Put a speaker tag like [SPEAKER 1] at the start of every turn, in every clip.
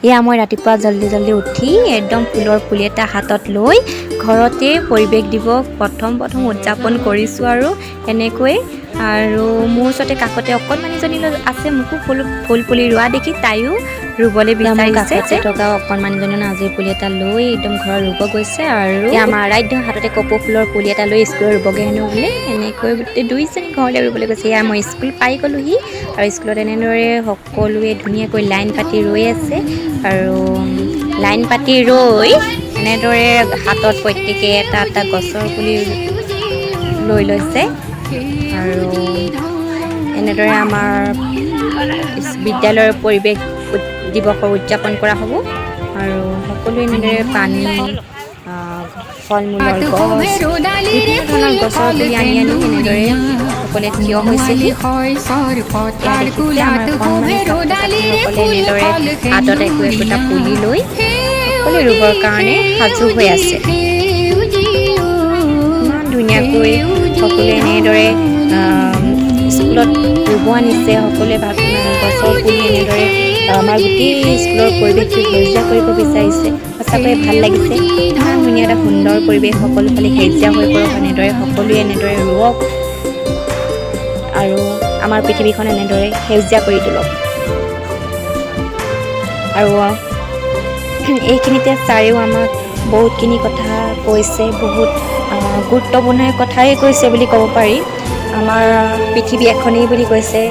[SPEAKER 1] এয়া মই ৰাতিপুৱা জল্দি উঠি একদম ফুলৰ পুলি এটা হাতত লৈ ঘৰতে পৰিৱেশ দিৱস প্ৰথম উদযাপন কৰিছোঁ আৰু এনেকৈ আৰু মোৰ ওচৰতে কাষতে অকণমানিজনী আছে মোকো ফুল পুলি ৰোৱা দেখি তাইও ৰুবলৈ বিচাৰিছে থকা অকণমানিজনী নাৰ্জী পুলি এটা লৈ একদম ঘৰত ৰুব গৈছে আৰু আমাৰ আৰাধ্য হাততে কপৌ ফুলৰ পুলি এটা লৈ স্কুলত ৰুবগৈ হেনো বোলে এনেকৈ গোটেই দুইজনী ঘৰলৈ ৰুবলৈ গৈছে এয়া মই স্কুল পাই গ'লোহি আৰু স্কুলত এনেদৰে সকলোৱে ধুনীয়াকৈ লাইন পাতি ৰৈ আছে আৰু লাইন পাতি ৰৈ এনেদৰে হাতত প্ৰত্যেকে এটা গছৰ পুলি লৈ লৈছে আৰু এনেদৰে আমাৰ বিদ্যালয়ৰ পৰিৱেশ দিৱসৰ উদযাপন কৰা হ'ব আৰু সকলোৱে এনেদৰে পানী ফল মূলৰ গছ বিভিন্ন ধৰণৰ গছৰ পুলি আনি এনেদৰে সকলোৱে থিয় হৈছেহি সকলোৱে এনেদৰে হাতত একোটা পুলি লৈ সকলোৱে ৰুবৰ কাৰণে সাজু হৈ আছে ইমান ধুনীয়াকৈ সকলোৱে এনেদৰে স্কুলত ৰুব আনিছে সকলোৱে গছৰ পুলি এনেদৰে আমাৰ গোটেই স্কুলৰ পৰিৱেশটো সেউজীয়া কৰিব বিচাৰিছে সঁচাকৈয়ে ভাল লাগিছে ইমান ধুনীয়া এটা সুন্দৰ পৰিৱেশ সকলো ফালে সেউজীয়া হৈ পৰক এনেদৰে সকলোৱে এনেদৰে ৰুৱক আৰু আমাৰ পৃথিৱীখন এনেদৰে সেউজীয়া কৰি তোলক আৰু এইখিনিতে ছাৰেও আমাক বহুতখিনি কথা কৈছে বহুত গুৰুত্বপূৰ্ণ কথাই কৈছে বুলি ক'ব পাৰি আমাৰ পৃথিৱী এখনেই বুলি কৈছে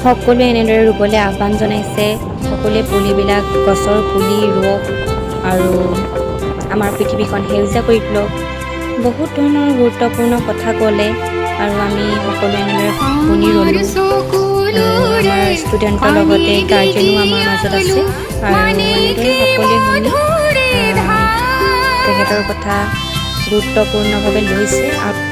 [SPEAKER 1] সকলোৱে এনেদৰে ৰুবলৈ আহ্বান জনাইছে সকলোৱে পুলিবিলাক গছৰ পুলি ৰুৱক আৰু আমাৰ পৃথিৱীখন সেউজীয়া কৰি তোলক বহুত ধৰণৰ গুৰুত্বপূৰ্ণ কথা ক'লে আৰু আমি সকলোৱে এনেদৰে শুনি ৰ'লোঁ আমাৰ ষ্টুডেণ্টৰ লগতে গাৰ্জেনো আমাৰ মাজত আছে আৰু এনেদৰে সকলোৱে শুনি তেখেতৰ কথা গুৰুত্বপূৰ্ণভাৱে লৈছে আৰু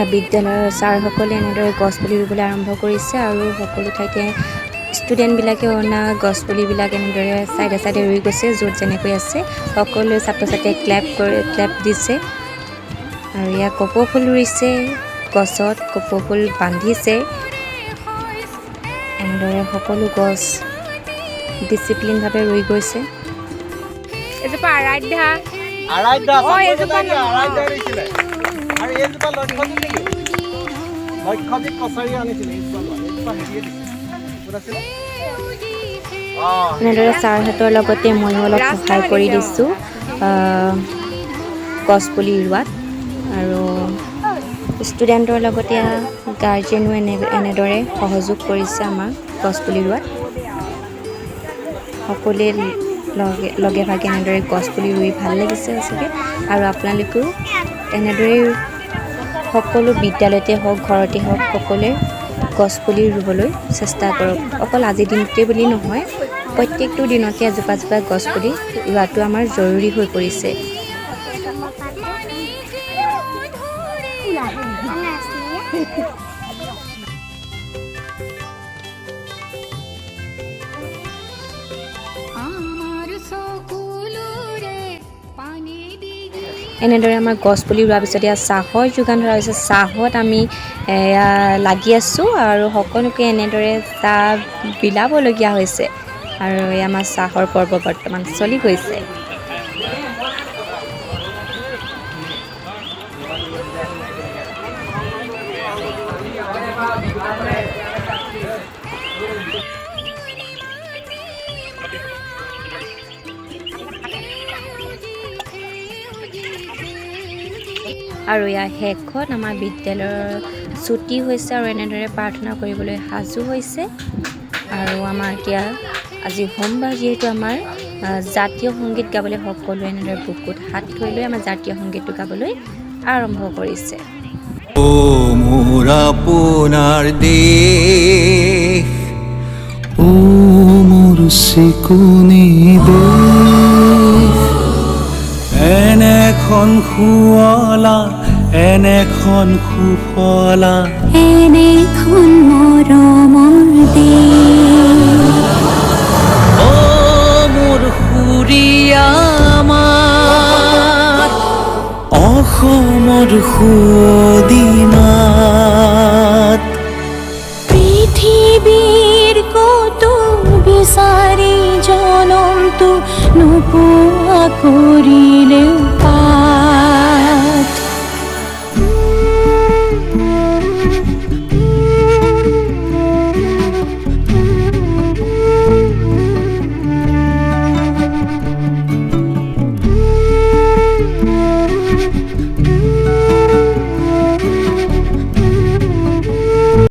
[SPEAKER 1] বিদ্যালয়ৰ ছাৰসকলে এনেদৰে গছ পুলি ৰুবলৈ আৰম্ভ কৰিছে আৰু সকলো ঠাইতে ষ্টুডেণ্টবিলাকে অনা গছ পুলিবিলাক এনেদৰে চাইডে ৰুই গৈছে য'ত যেনেকৈ আছে সকলো ছাত্ৰ ছাত্ৰীয়ে ক্লেপ দিছে আৰু ইয়াত কপৌ ফুল ৰুইছে গছত কপৌ ফুল বান্ধিছে এনেদৰে সকলো গছ ডিচিপ্লিনভাৱে ৰুই গৈছে
[SPEAKER 2] এজোপা আৰাধ্যা
[SPEAKER 1] এনেদৰে ছাৰহঁতৰ লগতে ময়ো অলপ সহায় কৰি দিছোঁ গছ পুলি ৰোৱাত আৰু ষ্টুডেণ্টৰ লগতে গাৰ্জেনো এনেদৰে সহযোগ কৰিছে আমাৰ গছ পুলি ৰোৱাত সকলোৱে লগে ভাগে এনেদৰে গছ পুলি ৰুই ভাল লাগিছে সঁচাকৈ আৰু আপোনালোকেও এনেদৰেই সকলো বিদ্যালয়তে হওক ঘৰতে হওক সকলোৱে গছ পুলি ৰুবলৈ চেষ্টা কৰক অকল আজিৰ দিনটোতে বুলি নহয় প্ৰত্যেকটো দিনতে এজোপা গছ পুলি ৰোৱাটো আমাৰ জৰুৰী হৈ পৰিছে এনেদৰে আমাৰ গছ পুলি ৰোৱাৰ পিছত ইয়াত চাহৰ যোগান ধৰা হৈছে চাহত আমি লাগি আছোঁ আৰু সকলোকে এনেদৰে চাহ বিলাবলগীয়া হৈছে আৰু আমাৰ চাহৰ পৰ্ব বৰ্তমান চলি গৈছে আৰু ইয়াৰ শেষত আমাৰ বিদ্যালয়ৰ ছুটি হৈছে আৰু এনেদৰে প্ৰাৰ্থনা কৰিবলৈ সাজু হৈছে আৰু আমাৰ এতিয়া আজি সোমবাৰ যিহেতু আমাৰ জাতীয় সংগীত গাবলৈ সকলোৱে এনেদৰে বুকুত হাত থৈ লৈ আমাৰ জাতীয় সংগীতটো গাবলৈ আৰম্ভ কৰিছে
[SPEAKER 3] ও মোৰ আপোনাৰ দেশ ও মোৰ চিকুনি দেশ এনেখন শুৱলা এনেখন সুফলা
[SPEAKER 4] এনেখন মৰমৰ দেশ
[SPEAKER 3] ও মোৰ সুৰীয়া মাত অসমৰ সুদিনাত
[SPEAKER 4] পৃথিৱীৰ কতো বিচাৰি জনমটো নোপোৱা কৰিলেও